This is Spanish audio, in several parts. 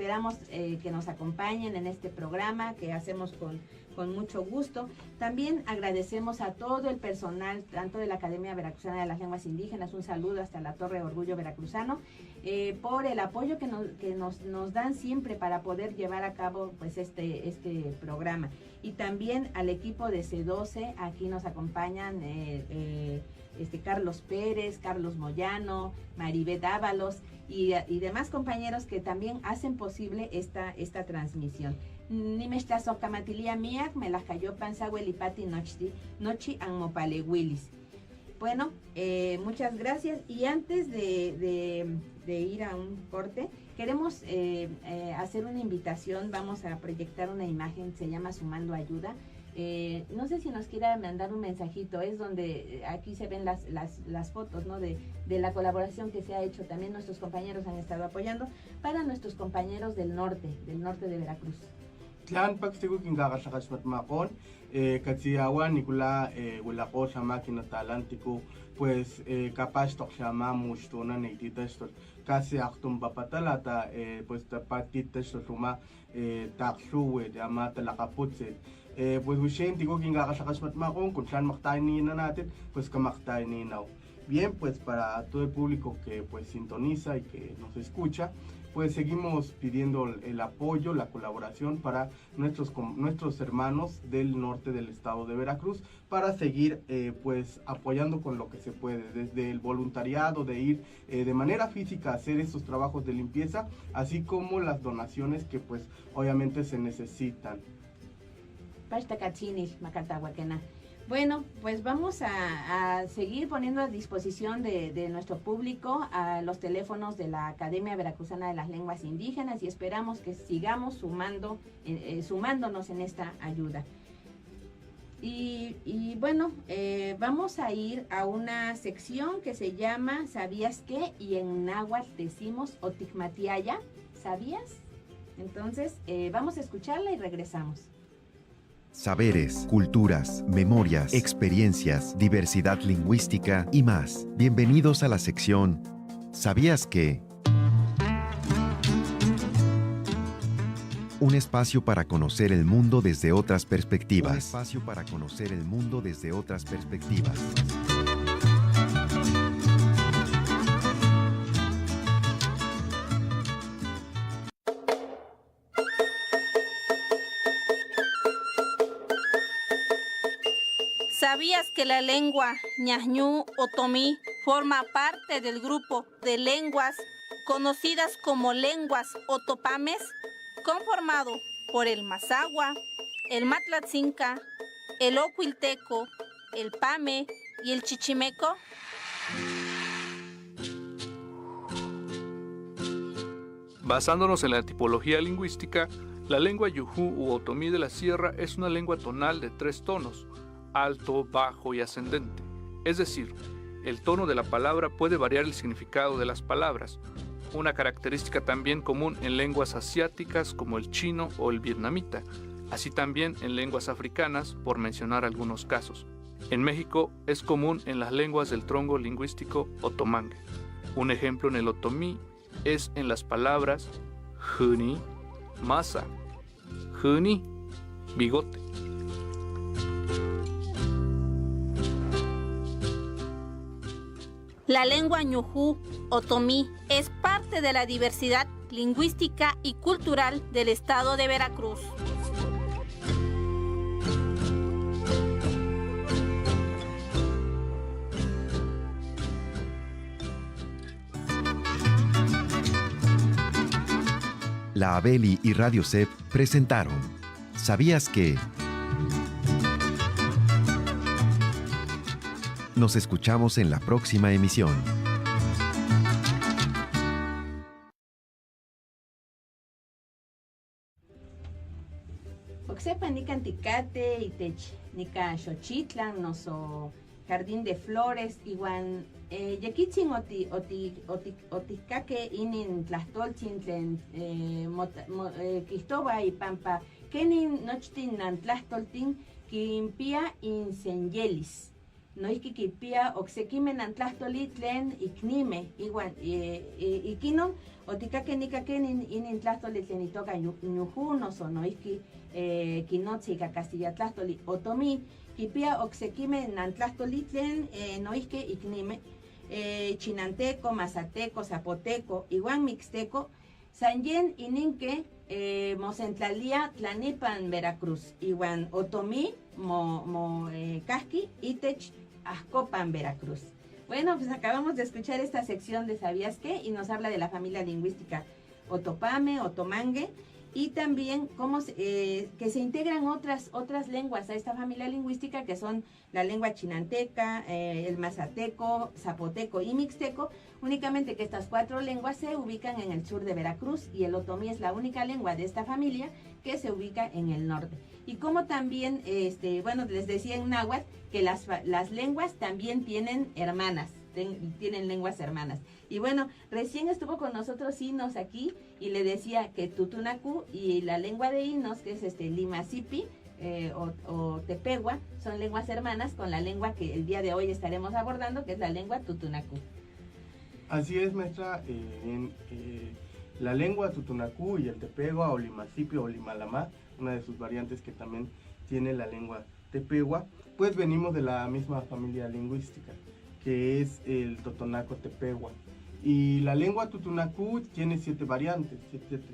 esperamos que nos acompañen en este programa que hacemos con mucho gusto. También agradecemos a todo el personal, tanto de la Academia Veracruzana de las Lenguas Indígenas, un saludo hasta la Torre Orgullo Veracruzano, por el apoyo que nos dan siempre para poder llevar a cabo pues este programa. Y también al equipo de C12, aquí nos acompañan Carlos Pérez, Carlos Moyano, Maribeth Ábalos y demás compañeros que también hacen posible esta transmisión. Nimeshtasokamatilia miak, me las cayó panzahuelipati nochi anmopalehuilis. Bueno, muchas gracias. Y antes de ir a un corte, queremos hacer una invitación. Vamos a proyectar una imagen, se llama Sumando Ayuda. No sé si nos quiera mandar un mensajito, es donde aquí se ven las fotos, ¿no? de la colaboración que se ha hecho. También nuestros compañeros han estado apoyando para nuestros compañeros del norte de Veracruz. Tlan pagsigo kingagasakasmat makon, katsiawan nikula wulako sa makina talantiku, pues capaz toksama mustuna neititas casi actum bapatalata, pues tapatitas suma taksuwe de amata lakaputsit. Pues Hussein digo kingagasakasmat makon, kung saan maktainin na natin, pues kamaktainin now. Bien, pues para todo el público que pues sintoniza y que nos escucha, pues seguimos pidiendo el apoyo, la colaboración para nuestros hermanos del norte del estado de Veracruz, para seguir pues apoyando con lo que se puede, desde el voluntariado de ir de manera física a hacer estos trabajos de limpieza, así como las donaciones que pues obviamente se necesitan. Bueno, pues vamos a seguir poniendo a disposición de nuestro público a los teléfonos de la Academia Veracruzana de las Lenguas Indígenas y esperamos que sigamos sumándonos en esta ayuda. Y bueno, vamos a ir a una sección que se llama ¿Sabías qué? Y en náhuatl decimos Otikmatiaya, ¿sabías? Entonces, vamos a escucharla y regresamos. Saberes, culturas, memorias, experiencias, diversidad lingüística y más. Bienvenidos a la sección ¿Sabías qué? Un espacio para conocer el mundo desde otras perspectivas. Un espacio para conocer el mundo desde otras perspectivas. ¿Sabías que la lengua ñañú otomí forma parte del grupo de lenguas conocidas como lenguas otopames, conformado por el mazahua, el matlatzinca, el ocuilteco, el pame y el chichimeco? Basándonos en la tipología lingüística, la lengua yujú u otomí de la sierra es una lengua tonal de 3 tonos, alto, bajo y ascendente. Es decir, el tono de la palabra puede variar el significado de las palabras, una característica también común en lenguas asiáticas como el chino o el vietnamita, así también en lenguas africanas, por mencionar algunos casos. En México es común en las lenguas del tronco lingüístico otomangue. Un ejemplo en el otomí es en las palabras juni, masa, juni, bigote. La lengua ñujú otomí es parte de la diversidad lingüística y cultural del estado de Veracruz. La Abeli y Radio CEP presentaron ¿Sabías qué? Nos escuchamos en la próxima emisión. Oxepa nica anticate itech nica xochitlan noso jardín de flores iguan yekitzin otikake inin tlahtoltzin tlen Cristóbal y Pampa kenin nochtin nan tlahtoltin kimpia insenyelis. noihki kipia oksekimen antlahtoli tlen iknime igual ikinon otikaken inin tlahtoli tlen itoka ñujú noso noihki kinotzi ika castilla tlahtoli otomi kipia oksekimen antlahtoli tlen noihki iknime chinanteco, mazateco, zapoteco, igual mixteco, sanyen ininque mosentlalia tlanipan Veracruz, igual otomí casqui itech Azcopan Veracruz. Bueno, pues acabamos de escuchar esta sección de ¿Sabías qué? Y nos habla de la familia lingüística Otopame, Otomangue, y también cómo que se integran otras lenguas a esta familia lingüística, que son la lengua chinanteca, el mazateco, zapoteco y mixteco. Únicamente que estas 4 lenguas se ubican en el sur de Veracruz, y el otomí es la única lengua de esta familia que se ubica en el norte. Y como también, bueno, les decía en náhuatl que las lenguas también tienen hermanas, tienen lenguas hermanas. Y bueno, recién estuvo con nosotros Inos aquí, y le decía que Tutunacú y la lengua de Inos, que es Limazipi o Tepehua, son lenguas hermanas con la lengua que el día de hoy estaremos abordando, que es la lengua Tutunacú. Así es, maestra. La lengua Tutunacú y el Tepehua o Limazipi o Limalamá, una de sus variantes que también tiene la lengua Tepehua, pues venimos de la misma familia lingüística, que es el Totonaco Tepehua. Y la lengua Tutunacú tiene 7 variantes,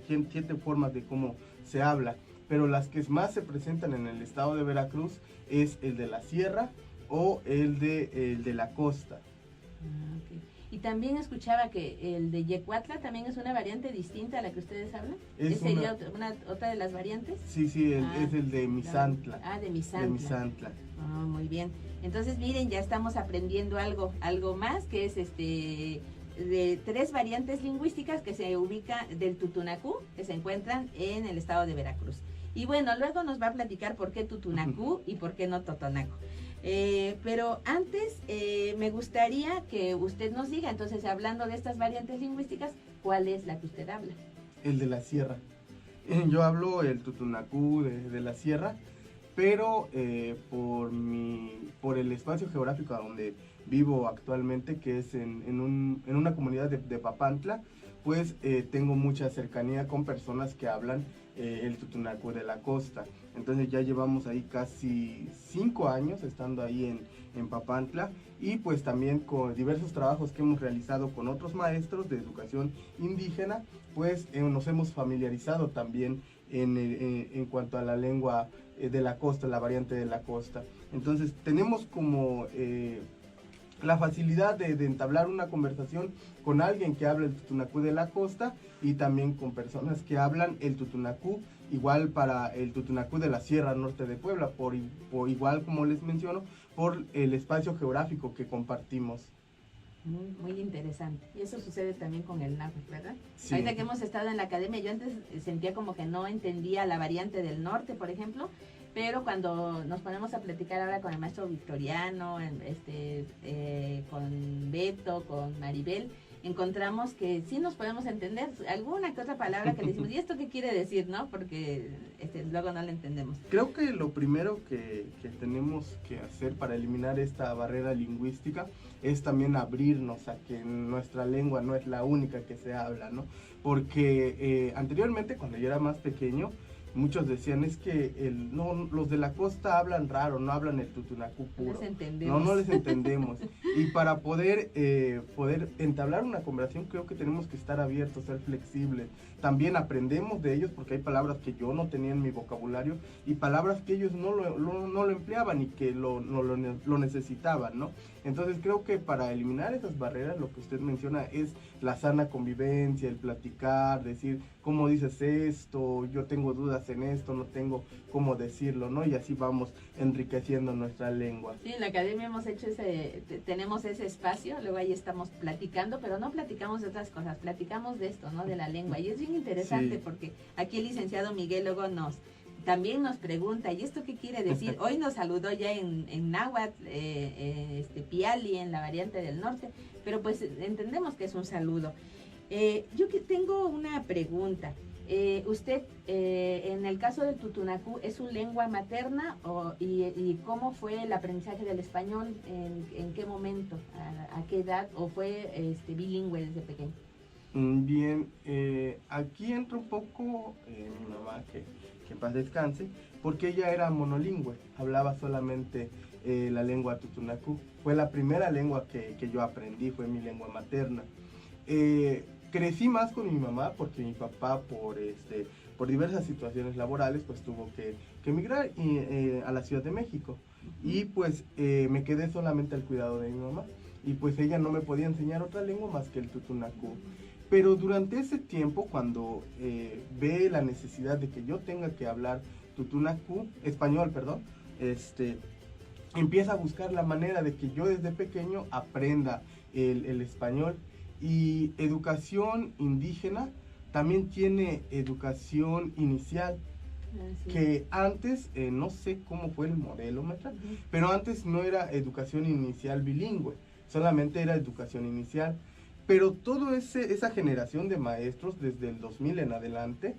7 formas de cómo se habla, pero las que más se presentan en el estado de Veracruz es el de la sierra o el de la costa. Okay. Y también escuchaba que el de Yecuatla también es una variante distinta a la que ustedes hablan. ¿Esa sería otra de las variantes? Sí, es el de Misantla. De Misantla. Oh, muy bien. Entonces, miren, ya estamos aprendiendo algo más, que es de 3 variantes lingüísticas que se ubica del Tutunacú, que se encuentran en el estado de Veracruz. Y bueno, luego nos va a platicar por qué Tutunacú y por qué no Totonaco. Pero antes me gustaría que usted nos diga, entonces, hablando de estas variantes lingüísticas, ¿cuál es la que usted habla? El de la sierra. Yo hablo el Tutunacú de la sierra, pero por el espacio geográfico donde vivo actualmente, que es en una comunidad de Papantla, pues tengo mucha cercanía con personas que hablan el Tutunacú de la costa. Entonces ya llevamos ahí casi 5 años estando ahí en Papantla, y pues también con diversos trabajos que hemos realizado con otros maestros de educación indígena, pues nos hemos familiarizado también en cuanto a la lengua de la costa, la variante de la costa. Entonces tenemos como la facilidad de entablar una conversación con alguien que habla el Tutunacú de la costa, y también con personas que hablan el Tutunacú igual para el Tutunacú de la Sierra Norte de Puebla, por igual, como les menciono, por el espacio geográfico que compartimos. Muy interesante. Y eso sucede también con el náhuatl, ¿verdad? Sí. Ahorita que hemos estado en la academia, yo antes sentía como que no entendía la variante del norte, por ejemplo, pero cuando nos ponemos a platicar ahora con el maestro Victoriano, con Beto, con Maribel, encontramos que sí nos podemos entender alguna que otra palabra que le decimos, ¿y esto qué quiere decir, no? Porque luego no la entendemos. Creo que lo primero que tenemos que hacer para eliminar esta barrera lingüística es también abrirnos a que nuestra lengua no es la única que se habla, ¿no? Porque anteriormente, cuando yo era más pequeño, muchos decían, es que los de la costa hablan raro, no hablan el Tutunacú puro. No les entendemos. No les entendemos. Y para poder entablar una conversación, creo que tenemos que estar abiertos, ser flexibles. También aprendemos de ellos, porque hay palabras que yo no tenía en mi vocabulario y palabras que ellos no lo empleaban y que lo necesitaban, ¿no? Entonces creo que para eliminar esas barreras, lo que usted menciona es la sana convivencia, el platicar, decir, ¿cómo dices esto? Yo tengo dudas en esto, no tengo cómo decirlo, ¿no? Y así vamos enriqueciendo nuestra lengua. Sí, en la academia hemos hecho tenemos ese espacio, luego ahí estamos platicando, pero no platicamos de otras cosas, platicamos de esto, ¿no? De la lengua. Y es bien interesante, sí, porque aquí el licenciado Miguel luego también nos pregunta, ¿y esto qué quiere decir? Hoy nos saludó ya en náhuatl, Piali, en la variante del norte, pero pues entendemos que es un saludo. Yo que tengo una pregunta. Usted, en el caso del tutunacú, ¿es su lengua materna y cómo fue el aprendizaje del español? ¿En qué momento? ¿A qué edad? ¿O fue bilingüe desde pequeño? Bien, aquí entra un poco mi mamá, que en paz descanse, porque ella era monolingüe, hablaba solamente la lengua tutunacú. Fue la primera lengua que yo aprendí, fue mi lengua materna. Crecí más con mi mamá porque mi papá por diversas situaciones laborales pues tuvo que emigrar a la Ciudad de México, y pues me quedé solamente al cuidado de mi mamá, y pues ella no me podía enseñar otra lengua más que el tutunacú. Pero durante ese tiempo, cuando ve la necesidad de que yo tenga que hablar español, empieza a buscar la manera de que yo desde pequeño aprenda el español. Y educación indígena también tiene educación inicial, que antes, no sé cómo fue el modelo, pero antes no era educación inicial bilingüe, solamente era educación inicial. Pero toda esa generación de maestros, desde el 2000 en adelante,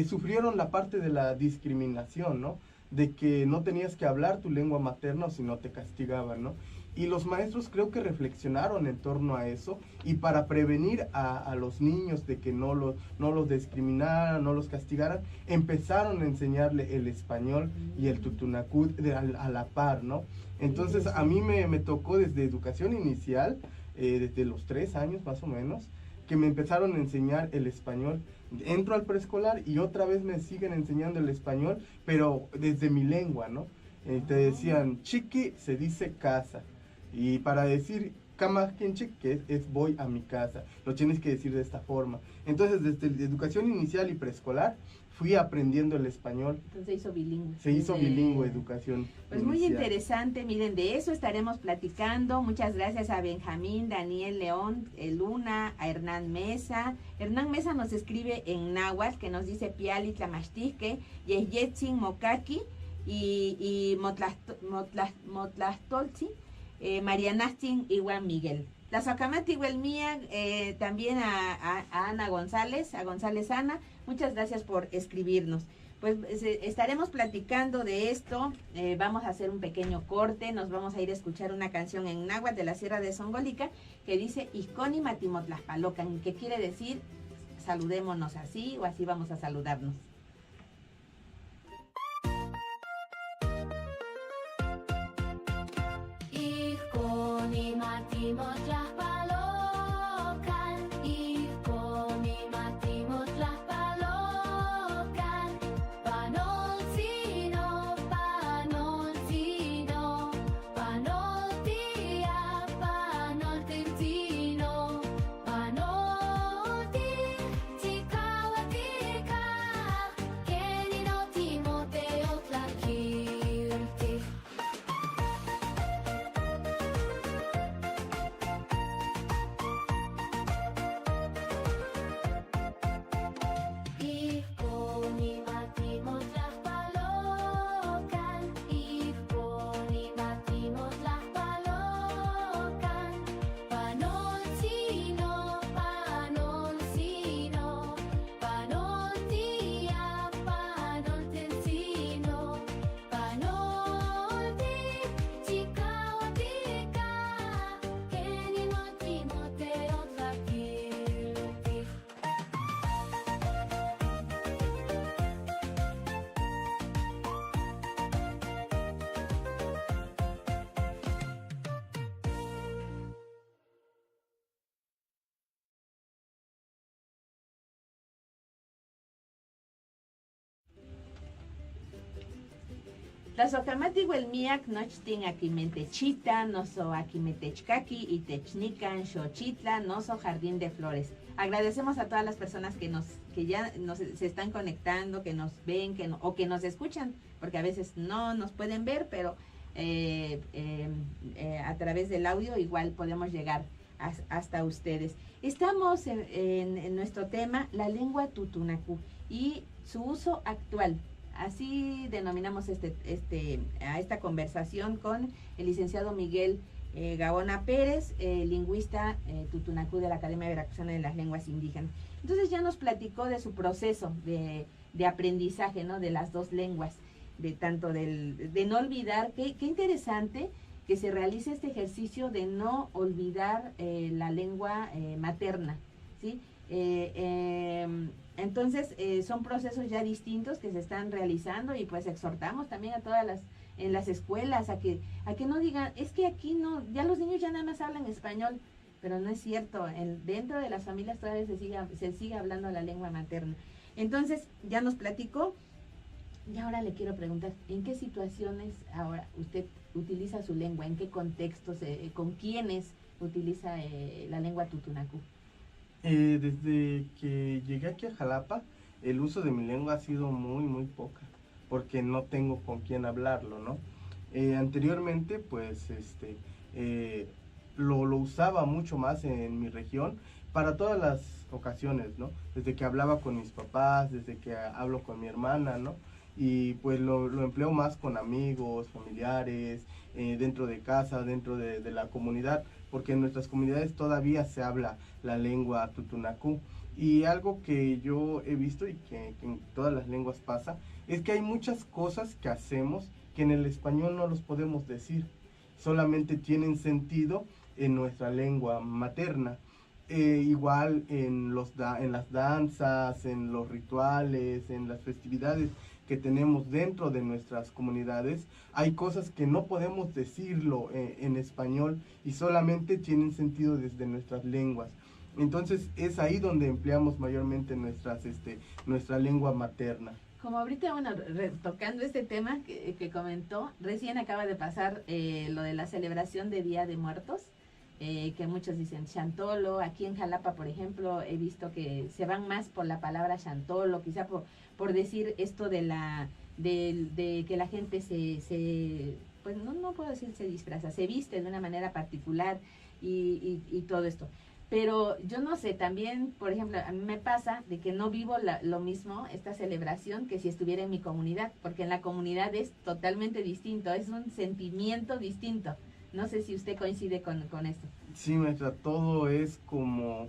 sufrieron la parte de la discriminación, ¿no? De que no tenías que hablar tu lengua materna o si no te castigaban, ¿no? Y los maestros creo que reflexionaron en torno a eso, y para prevenir a los niños de que no los discriminaran, no los castigaran, empezaron a enseñarle el español y el tutunacú a la par, ¿no? Entonces a mí me tocó desde educación inicial, desde los 3 años más o menos, que me empezaron a enseñar el español. Entro al preescolar y otra vez me siguen enseñando el español, pero desde mi lengua, ¿no? Te decían, chiqui se dice casa, y para decir kamakinchik, que es voy a mi casa, lo tienes que decir de esta forma. Entonces desde educación inicial y preescolar fui aprendiendo el español. Entonces se hizo bilingüe. Se hizo bilingüe educación. Pues muy interesante, miren, de eso estaremos platicando. Muchas gracias a Benjamín, Daniel León, Luna, a Hernán Mesa. Hernán Mesa nos escribe en náhuatl, que nos dice Piali Tlamachtique, Yeyetzin Mokaki y Motlastoltzi, Marianastin y Juan Miguel. La Sacamati Mía, también a Ana González, a González Ana, muchas gracias por escribirnos. Pues estaremos platicando de esto, vamos a hacer un pequeño corte, nos vamos a ir a escuchar una canción en náhuatl de la Sierra de Zongolica que dice Ixconi Matimotlaspalocan, que quiere decir saludémonos así, o así vamos a saludarnos. Ixconi Matimotlaspalocan, Ixconi Matimotlaspalocan, Panolcino, Panolcino, Panoltia, Panoltencino, Panolti, Chicahuatica, Kenino Timoteo Tlaquilti. Ixconi Matimotlaspalocan, Ixconi Matimotlaspalocan, Panolcino, Panolcino, Panoltia, Panoltencino, Panolti, Chicahuatica, Kenino Timoteo Tlaquilti. La Socamati Huelmiac nochtin Aquimentechita, noso Aquimetechcaqui y Technican, Xochitla, noso Jardín de Flores. Agradecemos a todas las personas que ya se están conectando, que nos ven, o que nos escuchan, porque a veces no nos pueden ver, pero a través del audio igual podemos llegar hasta ustedes. Estamos en nuestro tema, la lengua tutunacú y su uso actual. Así denominamos a esta conversación con el licenciado Miguel Gaona Pérez, lingüista tutunacú de la Academia Veracruzana de las Lenguas Indígenas. Entonces ya nos platicó de su proceso de aprendizaje, ¿no? De las dos lenguas, de tanto de no olvidar, qué interesante que se realice este ejercicio de no olvidar la lengua materna, ¿sí? Entonces son procesos ya distintos que se están realizando y pues exhortamos también a todas en las escuelas a que no digan, es que aquí no, ya los niños ya nada más hablan español, pero no es cierto, dentro de las familias todavía se sigue hablando la lengua materna. Entonces ya nos platicó y ahora le quiero preguntar, ¿en qué situaciones ahora usted utiliza su lengua? ¿En qué contextos? ¿Con quiénes utiliza la lengua tutunacú? Desde que llegué aquí a Jalapa, el uso de mi lengua ha sido muy, muy poca, porque no tengo con quién hablarlo, ¿no? Anteriormente, pues, lo usaba mucho más en mi región para todas las ocasiones, ¿no? Desde que hablaba con mis papás, desde que hablo con mi hermana, ¿no? Y pues lo empleo más con amigos, familiares, dentro de casa, dentro de la comunidad, porque en nuestras comunidades todavía se habla la lengua tutunacú. Y algo que yo he visto y que en todas las lenguas pasa, es que hay muchas cosas que hacemos que en el español no los podemos decir, solamente tienen sentido en nuestra lengua materna. Igual en las danzas, en los rituales, en las festividades que tenemos dentro de nuestras comunidades, hay cosas que no podemos decirlo en español y solamente tienen sentido desde nuestras lenguas. Entonces es ahí donde empleamos mayormente nuestra lengua materna. Como ahorita, bueno, tocando este tema que comentó, recién acaba de pasar lo de la celebración de Día de Muertos, que muchos dicen Xantolo. Aquí en Jalapa, por ejemplo, he visto que se van más por la palabra Xantolo, quizá por decir esto de que la gente pues no puedo decir se disfraza, se viste de una manera particular y todo esto. Pero yo no sé, también, por ejemplo, a mí me pasa de que no vivo lo mismo, esta celebración, que si estuviera en mi comunidad, porque en la comunidad es totalmente distinto, es un sentimiento distinto. No sé si usted coincide con esto. Sí, maestra, todo es como,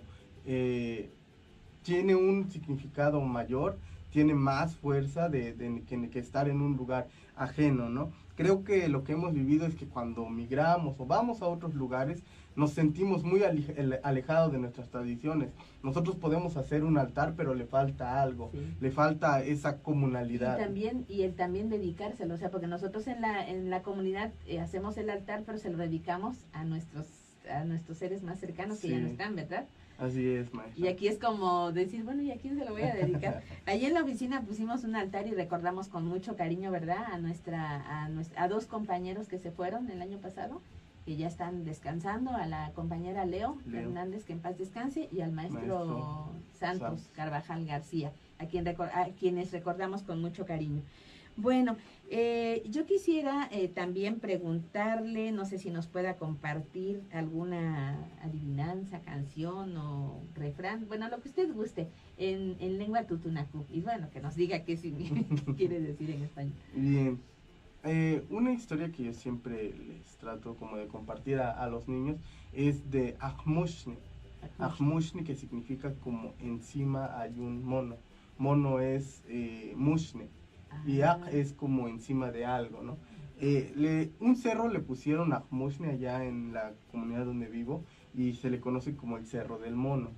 tiene un significado mayor, tiene más fuerza que estar en un lugar ajeno, ¿no? Creo que lo que hemos vivido es que cuando migramos o vamos a otros lugares, nos sentimos muy alejados de nuestras tradiciones. Nosotros podemos hacer un altar, pero le falta algo, Sí. le falta esa comunalidad. Y el también dedicárselo, o sea, porque nosotros en la comunidad hacemos el altar, pero se lo dedicamos a nuestros seres más cercanos que ya no Sí. están, ¿verdad? Así es, maestra. Y aquí es como decir, bueno, ¿y a quién se lo voy a dedicar? Allí en la oficina pusimos un altar y recordamos con mucho cariño, ¿verdad? A dos compañeros que se fueron el año pasado, que ya están descansando, a la compañera Leo Hernández, que en paz descanse, y al maestro Santos Carvajal García, a quienes recordamos con mucho cariño. Bueno, yo quisiera también preguntarle, no sé si nos pueda compartir alguna adivinanza, canción o refrán, bueno, lo que usted guste, en lengua tutunacú, y bueno, que nos diga qué quiere decir en español. Bien, una historia que yo siempre les trato como de compartir a los niños es de Ajmushni. Ajmushni, que significa como encima hay un mono. Mono es mushne. Y Aj es como encima de algo, ¿no? Un cerro le pusieron Ajmushni allá en la comunidad donde vivo y se le conoce como el Cerro del Mono.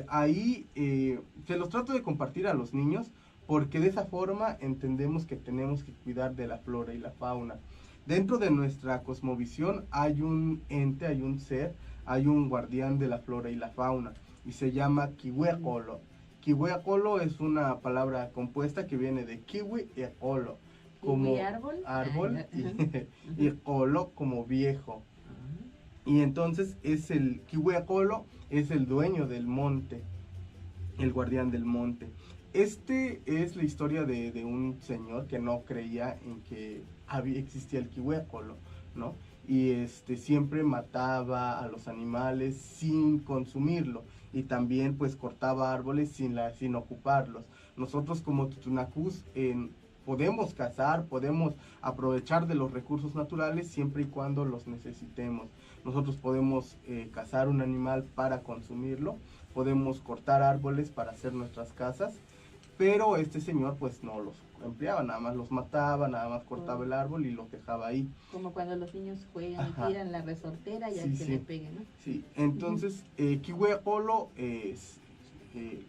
Ahí se los trato de compartir a los niños porque de esa forma entendemos que tenemos que cuidar de la flora y la fauna. Dentro de nuestra cosmovisión hay un ente, hay un ser, hay un guardián de la flora y la fauna y se llama Kiwecolo. Kiwecolo es una palabra compuesta que viene de kiwi y olo, como ¿Kiwi árbol? y olo como viejo. Y entonces el Kiwecolo es el dueño del monte, el guardián del monte. Es la historia de un señor que no creía en que existía el Kiwecolo, ¿no? Y siempre mataba a los animales sin consumirlo y también pues cortaba árboles sin ocuparlos. Nosotros como tutunacús podemos cazar, podemos aprovechar de los recursos naturales siempre y cuando los necesitemos. Nosotros podemos cazar un animal para consumirlo, podemos cortar árboles para hacer nuestras casas, pero este señor pues no los empleaba, nada más los mataba, nada más cortaba el árbol y los dejaba ahí. Como cuando los niños juegan Ajá. y tiran la resortera y al Sí, que sí. le pegue, ¿no? Sí, entonces Kihuepolo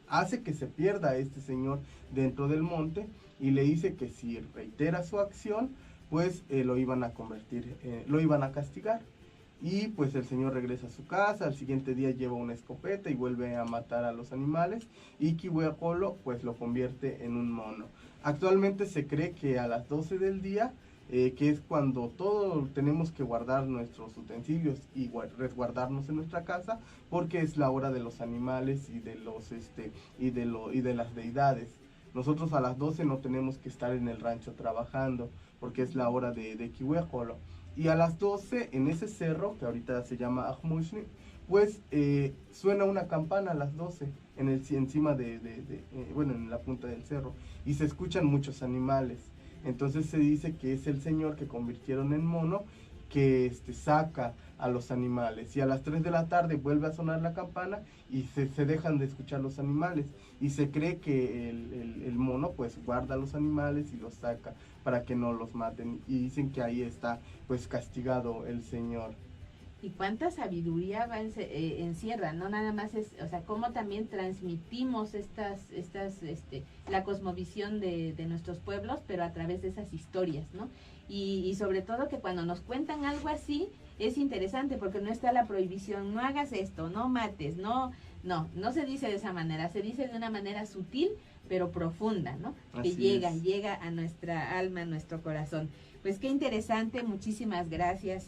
hace que se pierda a este señor dentro del monte y le dice que si reitera su acción, pues lo iban a convertir, lo iban a castigar. Y pues el señor regresa a su casa, al siguiente día lleva una escopeta y vuelve a matar a los animales y Kihuepolo pues lo convierte en un mono. Actualmente se cree que a las 12 del día, que es cuando todos tenemos que guardar nuestros utensilios y resguardarnos en nuestra casa, porque es la hora de los animales y de los y de las deidades. Nosotros a las 12 no tenemos que estar en el rancho trabajando, porque es la hora de Kihuepolo. Y a las 12 en ese cerro, que ahorita se llama Ajmushni, pues suena una campana a las 12 encima bueno, en la punta del cerro, y se escuchan muchos animales. Entonces se dice que es el señor que convirtieron en mono que saca a los animales, y a las 3 de la tarde vuelve a sonar la campana y se dejan de escuchar los animales, y se cree que el mono pues guarda a los animales y los saca para que no los maten, y dicen que ahí está pues castigado el señor. Y cuánta sabiduría encierra, no nada más es, o sea, cómo también transmitimos la cosmovisión de nuestros pueblos, pero a través de esas historias, ¿no? Y sobre todo que cuando nos cuentan algo así, es interesante porque no está la prohibición, no hagas esto, no mates, no se dice de esa manera, se dice de una manera sutil, pero profunda, ¿no? Que Así llega a nuestra alma, a nuestro corazón. Pues qué interesante, muchísimas gracias,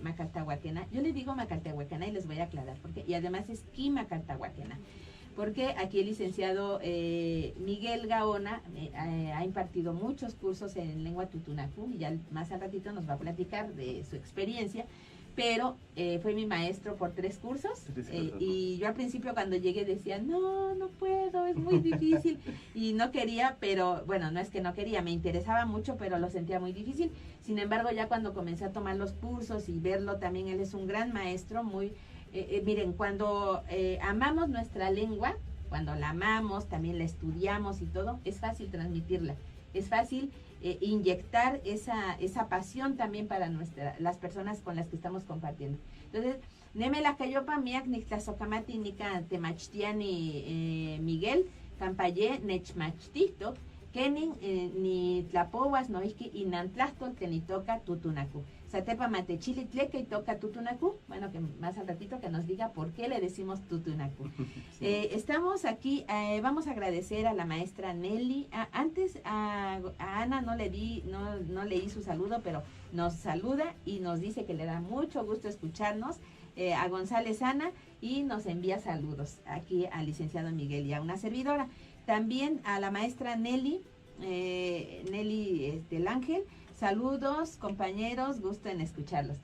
Macaltahuaquena. Yo le digo Macaltahuaquena y les voy a aclarar, y además es Macaltahuaquena, porque aquí el licenciado Miguel Gaona ha impartido muchos cursos en lengua tutunacú, y ya más al ratito nos va a platicar de su experiencia, pero fue mi maestro por 3 cursos, y yo al principio cuando llegué decía, no puedo, es muy difícil, y no quería, pero bueno, no es que no quería, me interesaba mucho, pero lo sentía muy difícil. Sin embargo, ya cuando comencé a tomar los cursos y verlo también, él es un gran maestro, miren, cuando amamos nuestra lengua, cuando la amamos, también la estudiamos y todo, es fácil transmitirla, es fácil inyectar esa pasión también para las personas con las que estamos compartiendo. Entonces, neme la cayopa miak nictlasocamati nica temachtiani Miguel, campaye nechmachtito, kenin ni tlapowas noisque inantlastol tenitoca tutunacu. Satepa matechili tleca y toca tutunacu. Bueno, que más al ratito que nos diga por qué le decimos tutunacu. Sí. Estamos aquí, vamos a agradecer a la maestra Nelly. Antes a Ana no leí su saludo, pero nos saluda y nos dice que le da mucho gusto escucharnos. A González Ana, y nos envía saludos aquí al licenciado Miguel y a una servidora. También a la maestra Nelly del Ángel. Saludos, compañeros, gusto en escucharlos.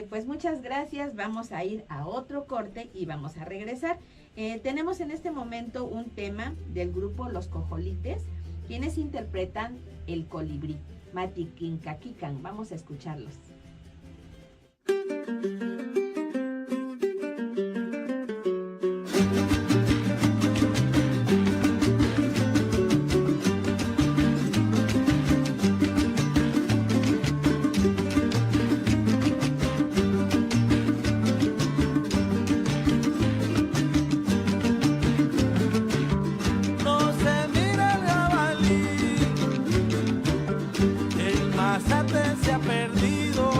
Pues muchas gracias, vamos a ir a otro corte y vamos a regresar. Tenemos en este momento un tema del grupo Los Cojolites, quienes interpretan El Colibrí, Matiquincaquican. Vamos a escucharlos. No se mira el jabalí, el mazate se ha perdido.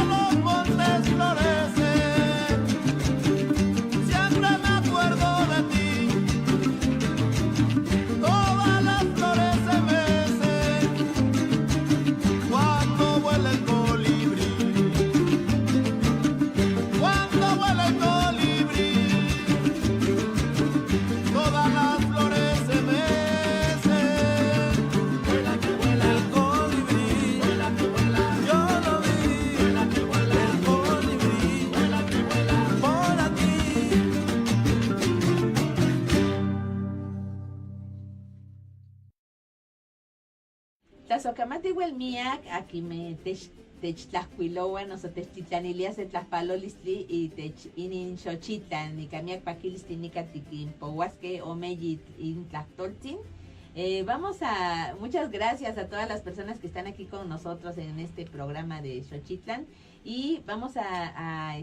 los montes florecen, siempre me acuerdo de ti. Todas las flores se mecen cuando vuela el colibrí. Cuando vuela el colibrí, todas las flores se mecen. Vuela que vuela el colibrí, vuela que vuela, yo lo vi. Vuela que vuela el colibrí, vuela que vuela por aquí. Tlazocamati huelmiac, aquí me techtlacuiloa, nosotros techtitlanilia se tlaspalolistli y inin xochitlan, ni camiac paquilistli ni catiquimpouasque o meyit in tlactoltzin. Muchas gracias a todas las personas que están aquí con nosotros en este programa de Xochitlan y vamos a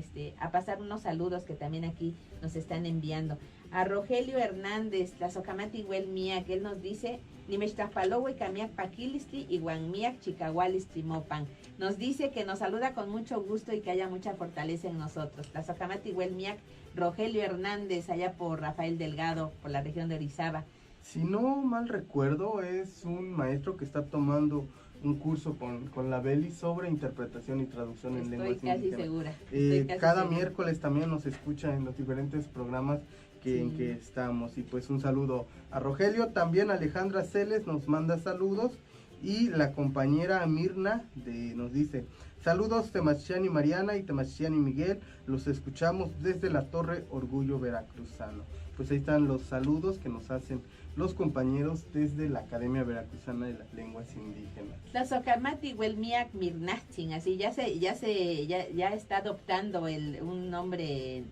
pasar unos saludos que también aquí nos están enviando. A Rogelio Hernández, Tlazocamati Huelmiac, él nos dice, Nimechtlapalowe Camiac Paquilistli y Guanmiac Chicahualistli Mopan. Nos dice que nos saluda con mucho gusto y que haya mucha fortaleza en nosotros. Tlazocamati Huelmiac, Rogelio Hernández, allá por Rafael Delgado, por la región de Orizaba. Si no mal recuerdo, es un maestro que está tomando un curso con la Beli sobre interpretación y traducción en lenguas Estoy casi indígenas. segura. Cada miércoles también nos escucha en los diferentes programas en que estamos. Y pues un saludo a Rogelio. También Alejandra Celes nos manda saludos. Y la compañera Mirna nos dice, saludos Temachiani Mariana y Temachiani Miguel, los escuchamos desde la Torre Orgullo Veracruzano. Pues ahí están los saludos que nos hacen los compañeros desde la Academia Veracruzana de las Lenguas Indígenas. Tlazocamati Huelmiac Mirnachtin, así ya está adoptando un nombre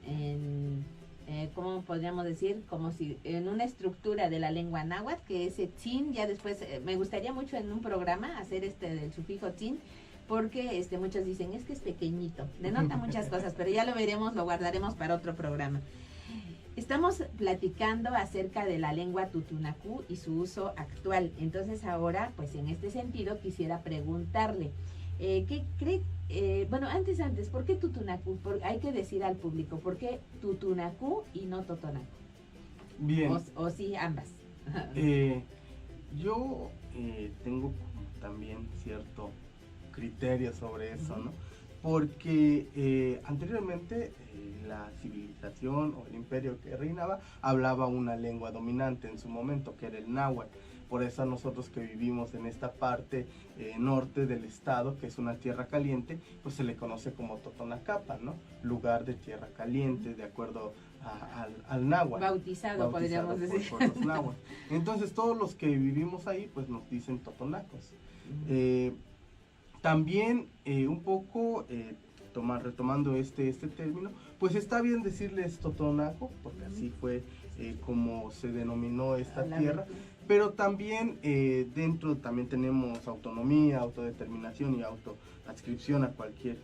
¿cómo podríamos decir? Como si en una estructura de la lengua náhuatl, que ese tzin, ya después, me gustaría mucho en un programa hacer del sufijo tzin, porque muchos dicen, es que es pequeñito, denota muchas cosas, pero ya lo veremos, lo guardaremos para otro programa. Estamos platicando acerca de la lengua tutunacú y su uso actual. Entonces ahora, pues en este sentido, quisiera preguntarle, ¿qué cree? Bueno, antes, ¿por qué tutunacú? Hay que decir al público, ¿por qué tutunacú y no totonacú? Bien. O sí, ambas. Yo tengo también cierto criterio sobre eso, ¿no? Porque anteriormente la civilización o el imperio que reinaba hablaba una lengua dominante en su momento, que era el náhuatl. Por eso a nosotros que vivimos en esta parte norte del estado, que es una tierra caliente, pues se le conoce como Totonacapa, ¿no? Lugar de tierra caliente, de acuerdo al náhuatl. Bautizado podríamos decir. Por los náhuatl. Entonces todos los que vivimos ahí, pues nos dicen totonacos. También un poco, retomando este término, pues está bien decirles totonaco, porque así fue como se denominó esta tierra. Pero también dentro también tenemos autonomía, autodeterminación y autoadscripción a cualquier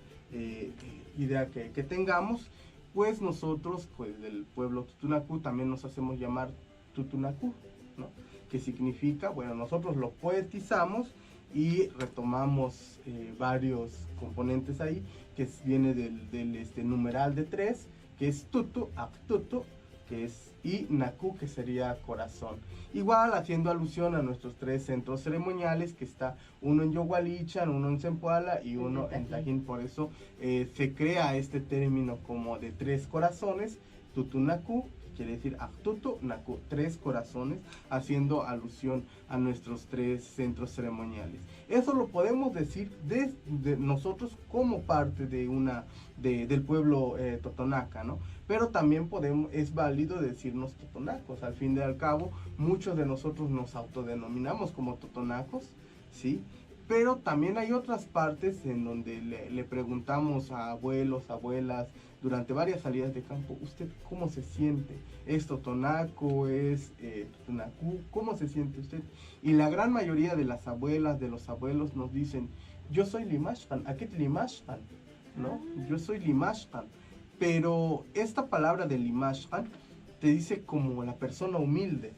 idea que tengamos. Pues nosotros, pues del pueblo tutunacú, también nos hacemos llamar tutunacú, ¿no? Que significa, bueno, nosotros lo poetizamos y retomamos varios componentes ahí, que viene del numeral de 3, que es tutu, actutu, que es y naku, que sería corazón. Igual haciendo alusión a nuestros 3 centros ceremoniales, que está uno en Yogualichan, uno en Zempoala y uno en Tajín. Por eso se crea este término como de 3 corazones, tutunaku, quiere decir Aktutu Naku, 3 corazones, haciendo alusión a nuestros 3 centros ceremoniales. Eso lo podemos decir de nosotros como parte del pueblo totonaca, ¿no? Pero también es válido decirnos totonacos. Al fin y al cabo, muchos de nosotros nos autodenominamos como totonacos, ¿sí? Pero también hay otras partes en donde le preguntamos a abuelos, abuelas, durante varias salidas de campo, ¿usted cómo se siente? ¿Es totonaco? ¿Es tutunacú? ¿Cómo se siente usted? Y la gran mayoría de las abuelas, de los abuelos nos dicen, yo soy limashpan, ¿a qué limashpan? ¿No? Yo soy limashpan. Pero esta palabra de limashpan te dice como la persona humilde.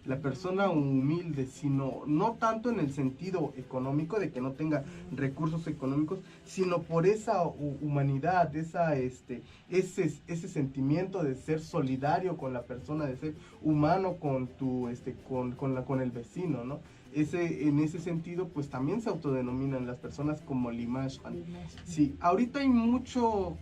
la persona humilde, sino no tanto en el sentido económico de que no tenga recursos económicos, sino por esa humanidad, ese sentimiento de ser solidario con la persona, de ser humano con con el vecino, ¿no? En ese sentido, pues también se autodenominan las personas como Limashkan. Sí, ahorita hay muchos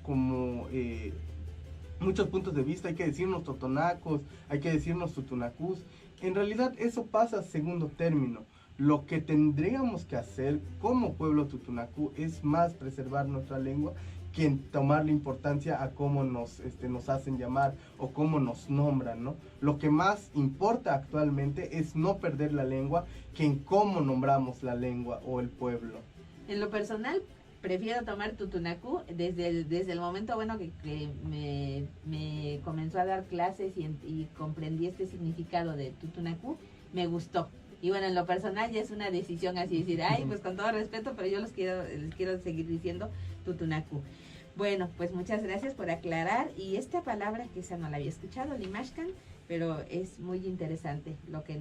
puntos de vista, hay que decirnos totonacos, hay que decirnos tutunacús. En realidad eso pasa a segundo término. Lo que tendríamos que hacer como pueblo tutunacú es más preservar nuestra lengua que tomarle importancia a cómo nos hacen llamar o cómo nos nombran, ¿no? Lo que más importa actualmente es no perder la lengua que en cómo nombramos la lengua o el pueblo. En lo personal, prefiero tomar tutunacú desde el momento, bueno, que me comenzó a dar clases y comprendí este significado de tutunacú, me gustó. Y bueno, en lo personal ya es una decisión así, decir, ay, pues con todo respeto, pero yo les quiero seguir diciendo tutunacú. Bueno, pues muchas gracias por aclarar. Y esta palabra, que esa no la había escuchado, Limashkan, pero es muy interesante lo que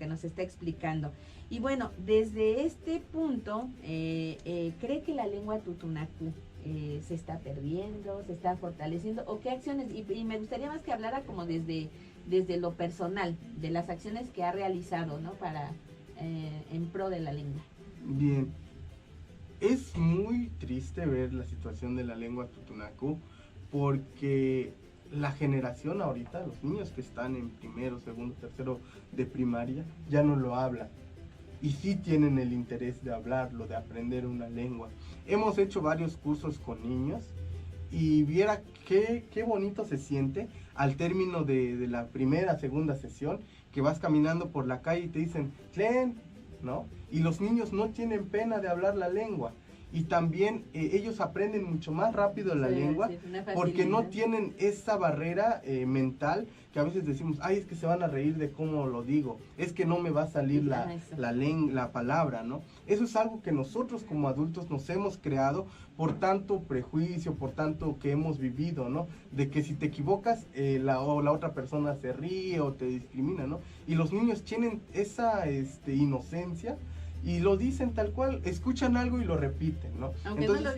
nos está explicando. Y bueno, desde este punto, ¿cree que la lengua tutunacú se está perdiendo, se está fortaleciendo? ¿O qué acciones? Y me gustaría más que hablara como desde lo personal, de las acciones que ha realizado, ¿no? Para en pro de la lengua. Bien, es muy triste ver la situación de la lengua tutunacú, porque la generación ahorita, los niños que están en primero, segundo, tercero de primaria, ya no lo hablan. Y sí tienen el interés de hablarlo, de aprender una lengua. Hemos hecho varios cursos con niños y viera qué bonito se siente al término de la primera, segunda sesión, que vas caminando por la calle y te dicen, Tlen, ¿no? Y los niños no tienen pena de hablar la lengua. Y también ellos aprenden mucho más rápido la lengua, porque no tienen esa barrera mental que a veces decimos, ay, es que se van a reír de cómo lo digo, es que no me va a salir la palabra, ¿no? Eso es algo que nosotros como adultos nos hemos creado por tanto prejuicio, por tanto que hemos vivido, ¿no? De que si te equivocas, la otra persona se ríe o te discrimina, ¿no? Y los niños tienen esa inocencia, y lo dicen tal cual, escuchan algo y lo repiten, ¿no? Aunque no lo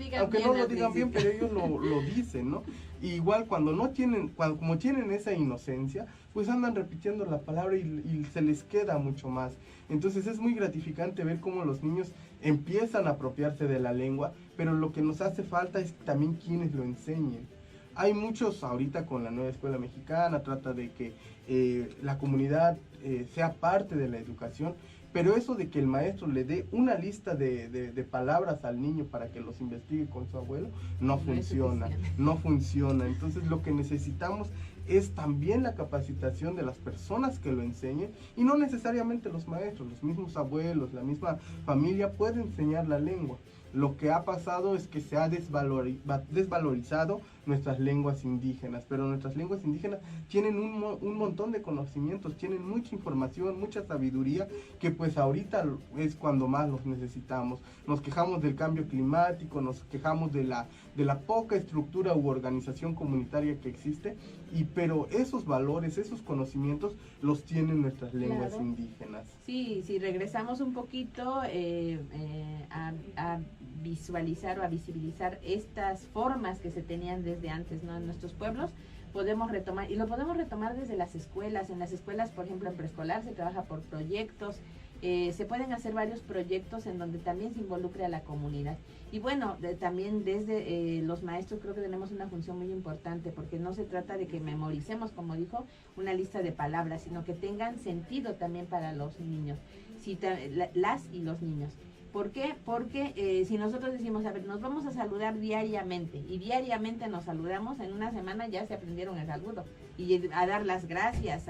digan bien, pero ellos lo dicen, ¿no? Y igual como tienen esa inocencia, pues andan repitiendo la palabra y se les queda mucho más. Entonces es muy gratificante ver cómo los niños empiezan a apropiarse de la lengua, pero lo que nos hace falta es también quienes lo enseñen. Hay muchos ahorita con la nueva escuela mexicana, trata de que la comunidad sea parte de la educación, pero eso de que el maestro le dé una lista de palabras al niño para que los investigue con su abuelo, no funciona. Entonces lo que necesitamos es también la capacitación de las personas que lo enseñen, y no necesariamente los maestros, los mismos abuelos, la misma familia puede enseñar la lengua. Lo que ha pasado es que se ha desvalorizado nuestras lenguas indígenas, pero nuestras lenguas indígenas tienen un montón de conocimientos, tienen mucha información, mucha sabiduría, que pues ahorita es cuando más los necesitamos. Nos quejamos del cambio climático, nos quejamos de la poca estructura u organización comunitaria que existe, pero esos valores, esos conocimientos los tienen nuestras lenguas indígenas. Sí, si regresamos un poquito a visualizar o a visibilizar estas formas que se tenían desde antes, ¿no? En nuestros pueblos, podemos retomar, y lo podemos retomar desde las escuelas. En las escuelas, por ejemplo, en preescolar se trabaja por proyectos, se pueden hacer varios proyectos en donde también se involucre a la comunidad. Y bueno, también desde los maestros creo que tenemos una función muy importante, porque no se trata de que memoricemos, como dijo, una lista de palabras, sino que tengan sentido también para los niños, las y los niños. ¿Por qué? Porque si nosotros decimos, a ver, nos vamos a saludar diariamente, y diariamente nos saludamos, en una semana ya se aprendieron el saludo, y a dar las gracias,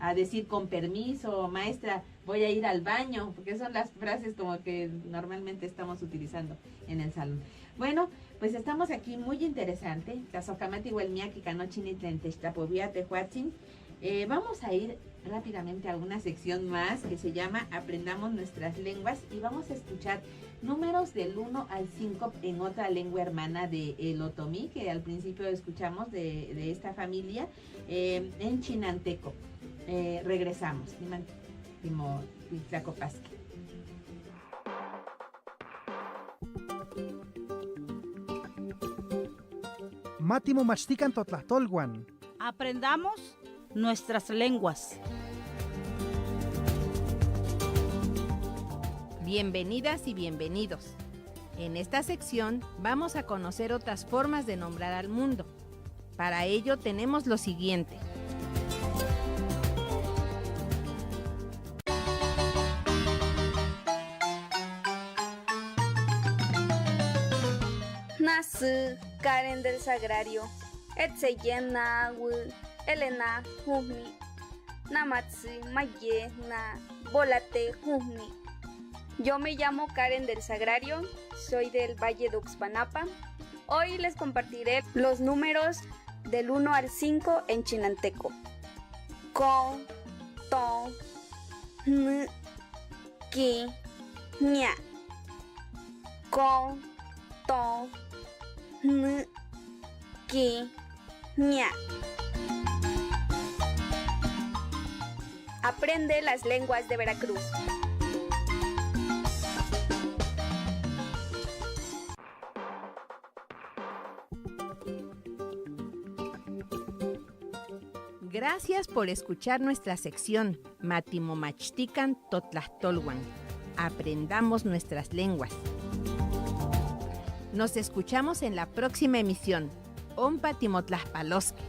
a decir con permiso, maestra, voy a ir al baño, porque son las frases como que normalmente estamos utilizando en el salón. Bueno, pues estamos aquí muy interesante, Casocamati Huelmiaki Canochini Tlentextapovia Tehuatzin. Vamos a ir rápidamente a una sección más que se llama Aprendamos nuestras lenguas y vamos a escuchar números del 1 al 5 en otra lengua hermana de el otomí, que al principio escuchamos de esta familia, en chinanteco. Regresamos. Tlacopasque. Mátimo machtican totlahtolwan. Aprendamos nuestras lenguas. Bienvenidas y bienvenidos. En esta sección vamos a conocer otras formas de nombrar al mundo. Para ello tenemos lo siguiente. Nasu, Karen del Sagrario, Etseyena, Elena, Jumi, Namatsu, Maye, Na, Volate, Jumi. Yo me llamo Karen del Sagrario, soy del Valle de Uxpanapa. Hoy les compartiré los números del 1 al 5 en chinanteco. Con, to, n, ki, ña. Con, to, n, ki, ña. Aprende las lenguas de Veracruz. Gracias por escuchar nuestra sección Matimomachtican Totlahtolwan. Aprendamos nuestras lenguas. Nos escuchamos en la próxima emisión. Ompa Timotlaspalosque.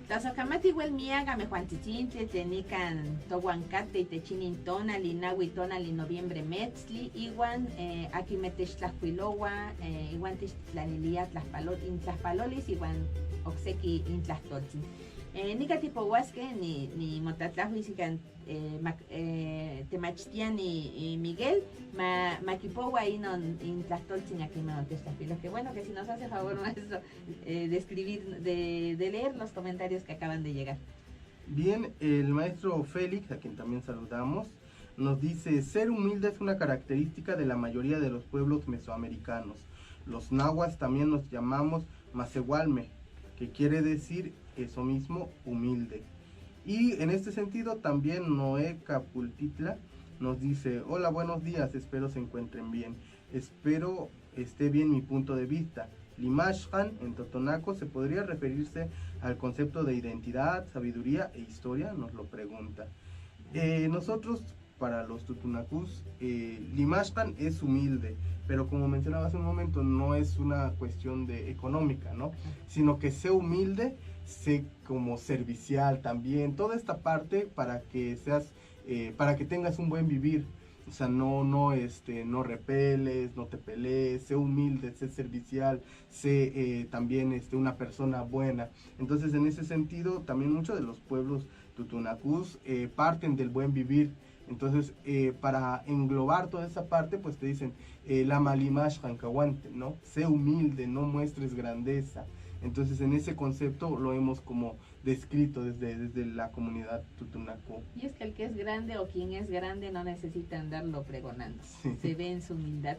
Tazocamati huel miaga me juantichintle, tenican tohuancate y techinin tonali, nahui tonali noviembre metzli, iguan aquí metesh tlahuilowa, iguan techtlanilia tlaspalolis, iguan oxequi intlahtoltzin. Nica tipo huasque ni motatlahuisican temachtian y Miguel, maquipowa y non intlahtoltzin aquí me montestafilos. Que bueno que si nos hace favor maestro de escribir, de leer los comentarios que acaban de llegar. Bien, el maestro Félix, a quien también saludamos, nos dice: ser humilde es una característica de la mayoría de los pueblos mesoamericanos. Los nahuas también nos llamamos macehualme, que quiere decir eso mismo, humilde. Y en este sentido también Noé Capultitla nos dice: hola, buenos días, espero se encuentren bien. Espero esté bien mi punto de vista. Limashkan en Totonaco se podría referirse al concepto de identidad, sabiduría e historia, nos lo pregunta. Nosotros, para los Tutunacús, Limashkan es humilde, pero como mencionaba hace un momento, no es una cuestión de económica, ¿no? Sino que sé humilde, sé como servicial también, toda esta parte para que seas, para que tengas un buen vivir. O sea, no repeles, no te pelees, sé humilde, sé servicial, sé también una persona buena. Entonces, en ese sentido, también muchos de los pueblos tutunacús parten del buen vivir. Entonces, para englobar toda esa parte, pues te dicen, la malimash hankahuante, ¿no? Sé humilde, no muestres grandeza. Entonces, en ese concepto lo hemos como descrito desde la comunidad tutunacú. Y es que el que es grande o quien es grande no necesita andarlo pregonando. Sí. Se ve en su humildad.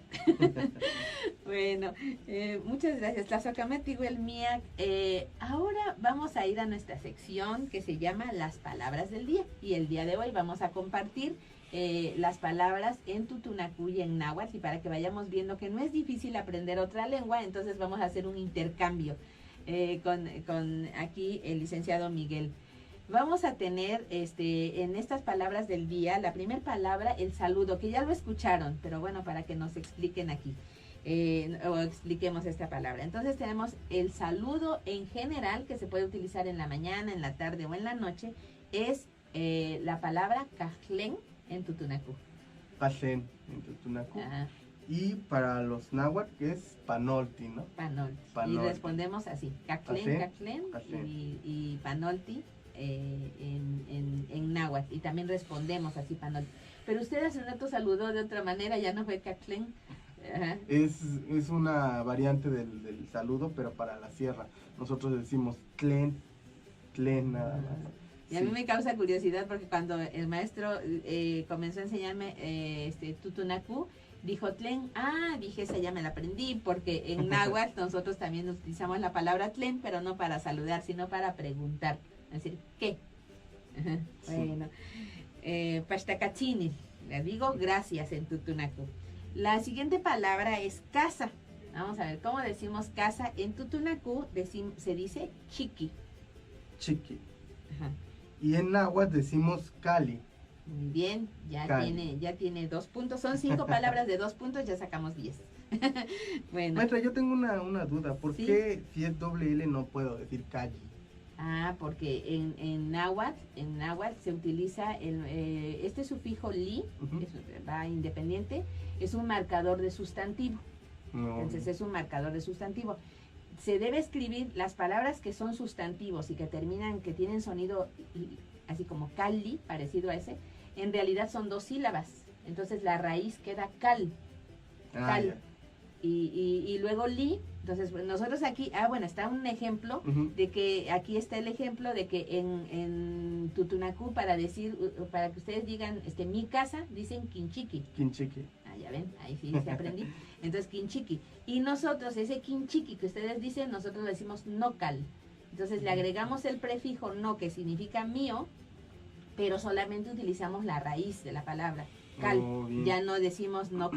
Bueno, muchas gracias. Tlazocametiguelmiac. Ahora vamos a ir a nuestra sección que se llama Las Palabras del Día. Y el día de hoy vamos a compartir las palabras en tutunacú y en náhuatl. Y para que vayamos viendo que no es difícil aprender otra lengua, entonces vamos a hacer un intercambio con aquí el licenciado Miguel. Vamos a tener en estas palabras del día, la primera palabra, el saludo, que ya lo escucharon, pero bueno, para que nos expliquen aquí, o expliquemos esta palabra. Entonces tenemos el saludo en general, que se puede utilizar en la mañana, en la tarde o en la noche, es la palabra cajlen en tutunacú. Cajlen en tutunacú. Ajá. Y para los náhuatl, que es panolti, ¿no? Panolti. Panolti. Y respondemos así, caclen y panolti en náhuatl. Y también respondemos así, panolti. Pero usted hace un rato saludó de otra manera, ya no fue caclen. Ajá. Es una variante del saludo, pero para la sierra. Nosotros decimos tlen, tlen nada más. Y a mí me causa curiosidad porque cuando el maestro comenzó a enseñarme tutunacú, dijo tlen, dije, esa ya me la aprendí, porque en náhuatl nosotros también utilizamos la palabra tlen, pero no para saludar, sino para preguntar, es decir, ¿qué? Ajá. Sí. Bueno, Pachtacachini, le digo gracias en tutunacú. La siguiente palabra es casa. Vamos a ver, ¿cómo decimos casa? En tutunacú se dice chiqui. Chiqui. Ajá. Y en náhuatl decimos cali. Muy bien, ya Cali. tiene 2 puntos. Son 5 palabras de 2 puntos, ya sacamos 10. Bueno. Maestra, yo tengo una duda. ¿Por Sí. qué si es doble L no puedo decir calle? Porque en náhuatl se utiliza este sufijo li, Ujú. va independiente, es un marcador de sustantivo. No. Entonces es un marcador de sustantivo. Se debe escribir las palabras que son sustantivos y que tienen sonido así como cali, parecido a ese, en realidad son 2 sílabas. Entonces la raíz queda cal. cal. Ya. Y luego li. Entonces nosotros aquí, está un ejemplo Ujú. de que aquí está el ejemplo de que en tutunacú para que ustedes digan mi casa, dicen quinchiqui. Quinchiqui. Ya ven, ahí sí se aprendí. Entonces, quinchiqui. Y nosotros, ese quinchiqui que ustedes dicen, nosotros le decimos nocal. Entonces, le agregamos el prefijo no, que significa mío, pero solamente utilizamos la raíz de la palabra, cal. Oh, bien. Ya no decimos no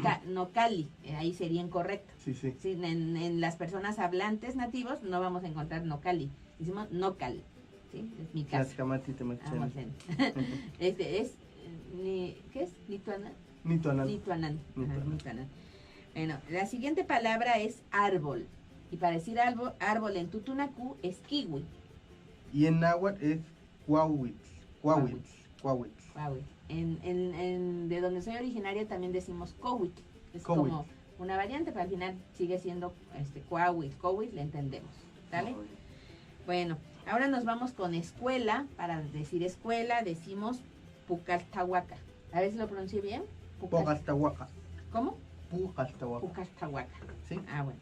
cali, ahí sería incorrecto. Sí, sí. Sí, en las personas hablantes nativos no vamos a encontrar no cali, decimos no cal. ¿Sí? Es mi casa. Tlaxcamati temachani. Vamos bien. ¿Qué es? Lituana. Nituanal. Nituanán. Ajá, Nituanán. Nituanán. Bueno, la siguiente palabra es árbol. Y para decir árbol en tutunacú es kiwi. Y en náhuatl es cuahuitl. Cuahuitl. Cuahuitl. Guau. De donde soy originaria también decimos cohuitl. Es Cohuitl. como una variante, pero al final sigue siendo cuahuitl. Cohuitl le entendemos. ¿Sale? Bueno, ahora nos vamos con escuela. Para decir escuela decimos pucaltahuaca. A ver si lo pronuncié bien. Pocastahuaca. ¿Cómo? Pucastahuaca. Pucaltahuaca. ¿Sí? Bueno.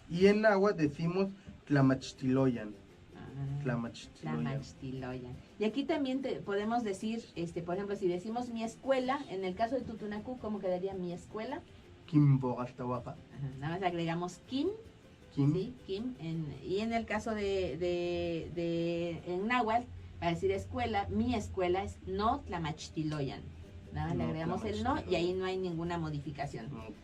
Y en náhuatl decimos tlamachtiloyan. Ah. Tlamachtiloyan. Tlamachtiloyan. Y aquí también podemos decir, por ejemplo, si decimos mi escuela, en el caso de tutunacú, ¿cómo quedaría mi escuela? Kimpocastahuaca. Ajá, nada más le agregamos kim, Kim. ¿sí? Kim. Y en el caso en náhuatl, para decir escuela, mi escuela es no tlamachtiloyan. Nada más le No agregamos el no y tlamachtiloyan. ahí no hay ninguna modificación. Ok.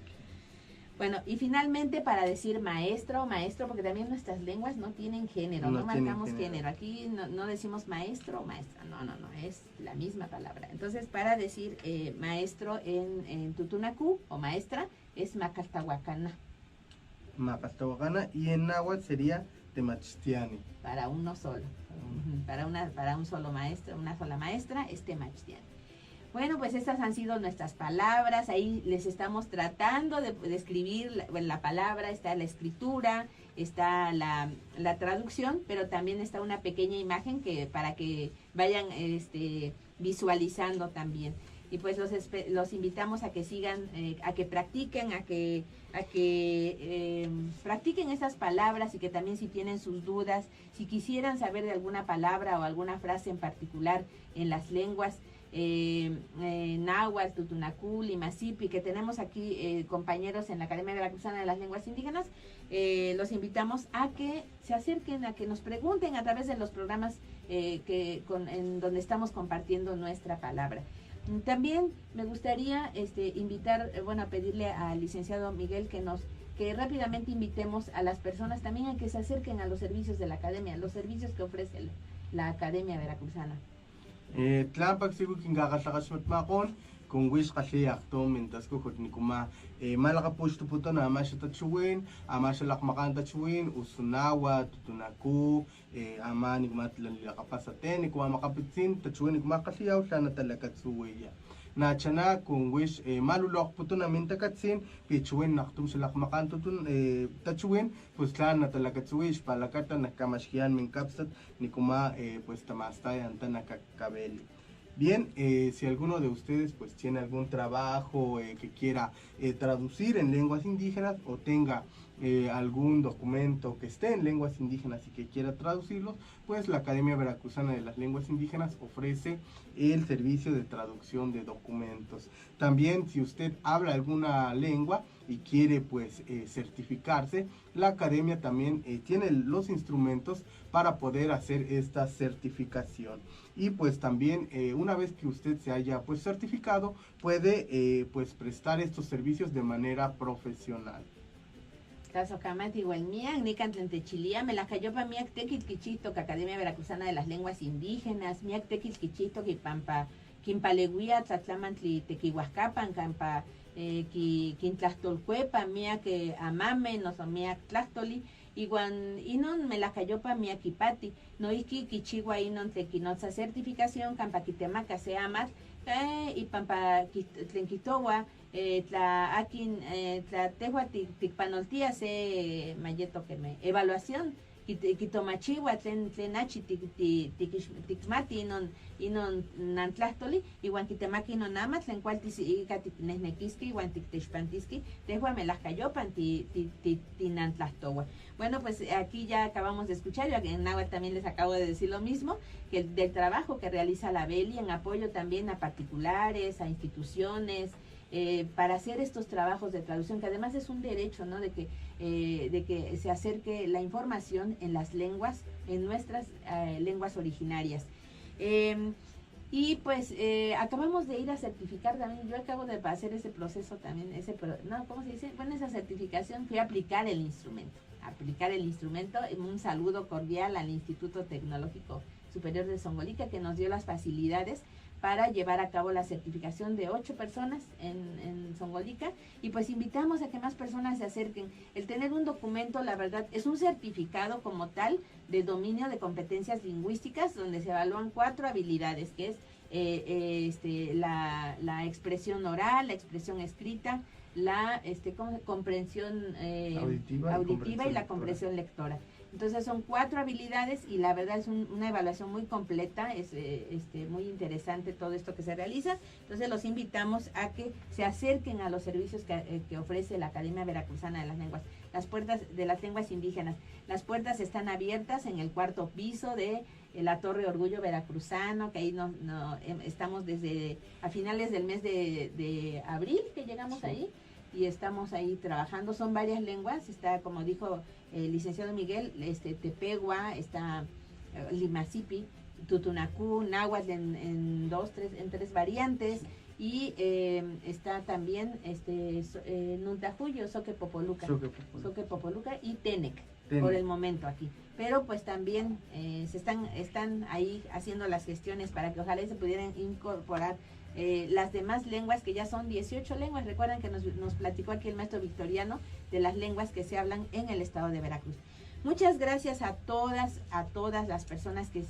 Bueno, y finalmente para decir maestro o maestro, porque también nuestras lenguas no tienen género, No no tienen marcamos género. género. Aquí no decimos maestro o maestra, no, es la misma palabra. Entonces, para decir maestro en tutunacú o maestra es macaltahuacana, Macastahuacana. Y en náhuatl sería temachtiani. para uno solo. Ujú, para un solo maestro, una sola maestra es temachtiani. Bueno, pues estas han sido nuestras palabras. Ahí les estamos tratando de escribir la palabra. Está la escritura, está la traducción, pero también está una pequeña imagen para que vayan visualizando también. Y pues los invitamos a que sigan, a que practiquen, a que practiquen estas palabras, y que también si tienen sus dudas, si quisieran saber de alguna palabra o alguna frase en particular en las lenguas, náhuatl, tutunacú, limazipi, que tenemos aquí compañeros en la Academia Veracruzana de las Lenguas Indígenas, los invitamos a que se acerquen, a que nos pregunten a través de los programas en donde estamos compartiendo nuestra palabra. También me gustaría invitar, a pedirle al licenciado Miguel que rápidamente invitemos a las personas también a que se acerquen a los servicios de la Academia, los servicios que ofrece la Academia Veracruzana. Tlapak sigu kingakalakasmat makon kung wish kasi akto mintas ko kut nikuma malaka pushto puto na amasya tatsuwin amasya lakmakan tatsuwin usunawa tutunaku ama nigmatlan lakapasaten nikuma makapitsin tatsuwin nikuma kasiyaw sana talaga tsuwiya na chana kung wish malulok puto na mintakatsin pitsuwin naktum sa lakmakan tutun tatsuwin pues tlan na talaga tsuwish palakata nakamashiyan min kapsat nikuma pues tamastayan ta nakakabeli. Bien, si alguno de ustedes pues tiene algún trabajo que quiera traducir en lenguas indígenas o tenga algún documento que esté en lenguas indígenas y que quiera traducirlos, pues la Academia Veracruzana de las Lenguas Indígenas ofrece el servicio de traducción de documentos. También si usted habla alguna lengua y quiere pues certificarse, la Academia también tiene los instrumentos para poder hacer esta certificación. Y pues también una vez que usted se haya pues certificado, puede pues prestar estos servicios de manera profesional. Tazocamati Huelmian, Nican Tlentechilia, Melacayopa, Miak Tequilquichito, que Academia Veracruzana de las Lenguas Indígenas, Miak Tequilquichito, Quipampa, Quimpaleguía, Tlatlamantli, Tequihuascapan, Campa, Quintlastolcuepa, Miak Amame, Noso Miak Tlastoli, Iguan Inon Melacayopa, Miak Ipati, Noiki, Quichigua, Inon Tequinotza Certificación, Campaquitemaca, Seamat, y Pampa Tlenquitowa, tla akin tla tehua tikpanoltia se mayeto que me evaluación quitomachiwa tlen achi tikmati inon nantlastoli iwan kitemaki inon ama tlen kual ika tiknehnekiski iwan tiktexpantiski tehua melajkayopan tinantlastowa. Bueno, pues aquí ya acabamos de escuchar, yo en náhuatl también les acabo de decir lo mismo, que del trabajo que realiza la Beli en apoyo también a particulares, a instituciones, para hacer estos trabajos de traducción, que además es un derecho, ¿no? De que se acerque la información en las lenguas, en nuestras lenguas originarias. Y pues acabamos de ir a certificar también, yo acabo de hacer ese proceso también, ¿cómo se dice? Bueno, esa certificación, fui a aplicar el instrumento. Un saludo cordial al Instituto Tecnológico Superior de Zongolica, que nos dio las facilidades para llevar a cabo la certificación de 8 personas en Zongolica, y pues invitamos a que más personas se acerquen. El tener un documento, la verdad, es un certificado como tal de dominio de competencias lingüísticas, donde se evalúan 4 habilidades, que es la expresión oral, la expresión escrita, la comprensión auditiva y la comprensión lectora. Entonces son 4 habilidades y la verdad es una evaluación muy completa, es muy interesante todo esto que se realiza. Entonces los invitamos a que se acerquen a los servicios que ofrece la Academia Veracruzana de las Lenguas, las puertas de las lenguas indígenas. Las puertas están abiertas en el 4º piso de la Torre Orgullo Veracruzano, que ahí estamos desde a finales del mes de abril que llegamos ahí. Y estamos ahí trabajando, son varias lenguas, está, como dijo el licenciado Miguel, Tepegua, está Limacipi, Tutunacú, Náhuatl en 3 variantes, y está también Nuntajuyo, Soque Popoluca y Tenec, por el momento aquí. Pero pues también están ahí haciendo las gestiones para que ojalá se pudieran incorporar las demás lenguas, que ya son 18 lenguas. Recuerdan que nos platicó aquí el maestro Victoriano de las lenguas que se hablan en el estado de Veracruz. Muchas gracias a todas las personas que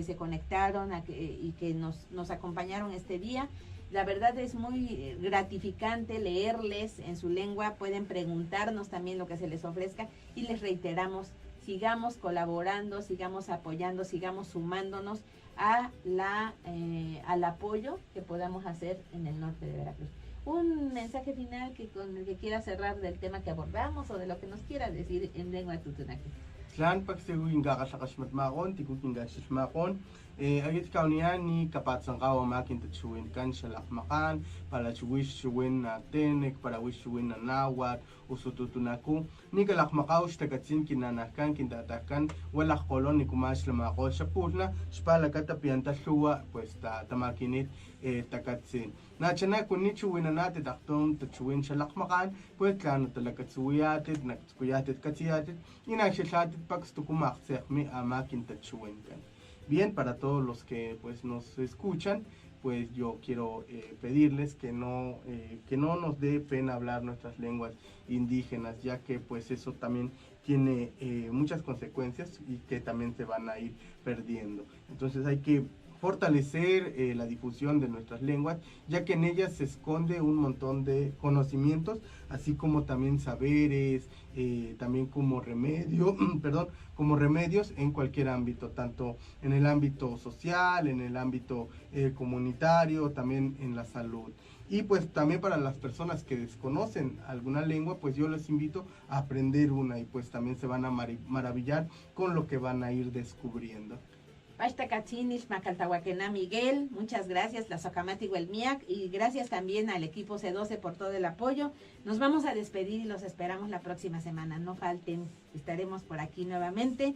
se conectaron y que nos acompañaron este día. La verdad es muy gratificante leerles en su lengua, pueden preguntarnos también lo que se les ofrezca y les reiteramos, sigamos colaborando, sigamos apoyando, sigamos sumándonos al apoyo que podamos hacer en el norte de Veracruz. Un mensaje final con el que quiera cerrar del tema que abordamos o de lo que nos quiera decir en lengua tutunaqui. Tlan paksigu ingaqasaqasmat maqon tikuk ingashis maqon agit kaunian ni kapatsanqawa makin tatsuwin kan shalaqmaqan para chuwish chuwin na Tenec, para wish chuwin na Náhuatl usututunaku ni kalaqmaqaw takatsin kinanahkan kintatahkan walaq qolon ni kumash lamaqol shapulna spala katapiantalluwa pues tamakinit takatsin nachana kunni chuwinanate taqtum tatsuwin shalaqmaqan pues tlano talakatsuwiyatit naktskuyatit katsiyatit inaxilhatit pakstukumaqseqmi amakin tatsuwinkan. Bien, para todos los que pues nos escuchan, pues yo quiero pedirles que no nos dé pena hablar nuestras lenguas indígenas, ya que pues eso también tiene muchas consecuencias y que también se van a ir perdiendo. Entonces hay que fortalecer la difusión de nuestras lenguas, ya que en ellas se esconde un montón de conocimientos, así como también saberes, también como remedio, como remedios en cualquier ámbito, tanto en el ámbito social, en el ámbito comunitario, también en la salud. Y pues también para las personas que desconocen alguna lengua, pues yo les invito a aprender una y pues también se van a maravillar con lo que van a ir descubriendo. Pachtacachinish, Macaltahuaquena Miguel, muchas gracias, la Socamati Huelmiac, y gracias también al equipo C12 por todo el apoyo. Nos vamos a despedir y los esperamos la próxima semana, no falten, estaremos por aquí nuevamente.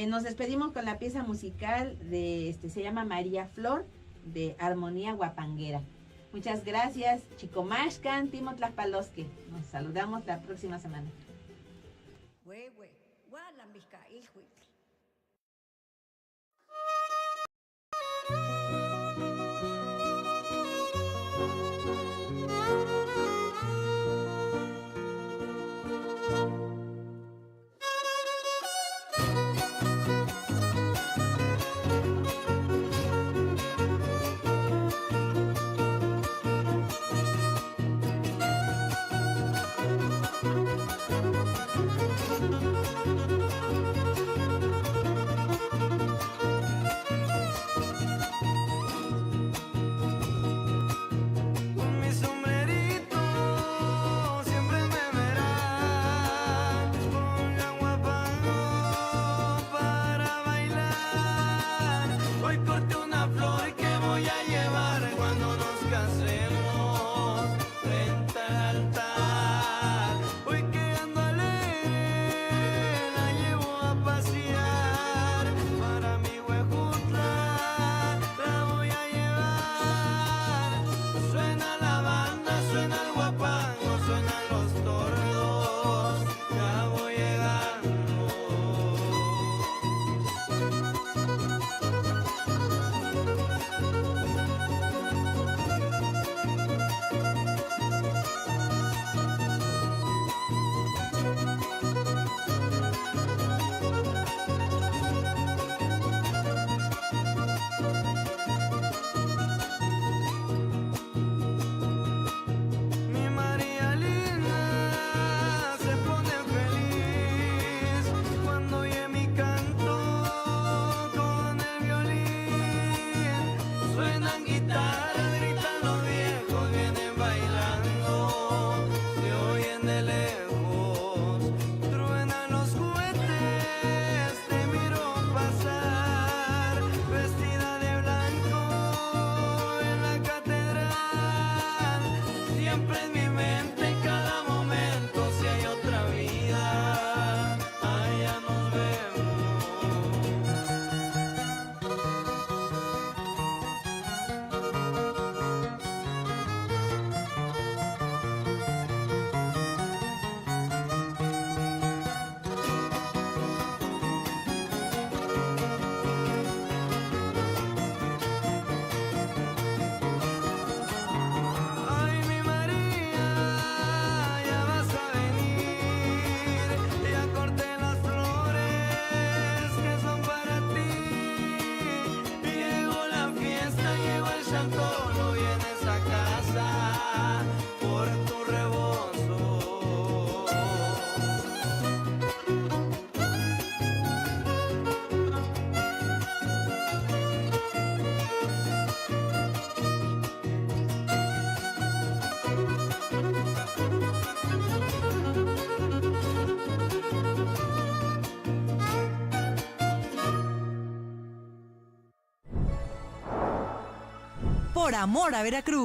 Nos despedimos con la pieza musical de, se llama María Flor, de Armonía Guapanguera. Muchas gracias, Chicomashcan, Timo Tlaxpalosque. Nos saludamos la próxima semana. Con mi sombrerito siempre me verán, pongan guapango para bailar. Hoy corté una flor que voy a llevar cuando nos casemos frente al altar. Hoy que ando alegre la llevo a pasear, para mi Huejutla la voy a llevar. Suena la banda, suena el guapango, suenan los tordos, ya voy llegando. Mi María linda se pone feliz cuando oye mi canto con el violín. Suenan guitarras, gritan los viejos, vienen bailando, se oyen de lejos. Truenan los juguetes, te miro pasar, vestida de blanco en la catedral. Siempre en mi mente, en cada momento, si hay otra vida, allá nos vemos. Ay, mi María, ya vas a venir, ya corté las flores que son para ti. Llegó la fiesta, llegó el chantolo, vienes a casa por tu rebozo. Por amor a Veracruz.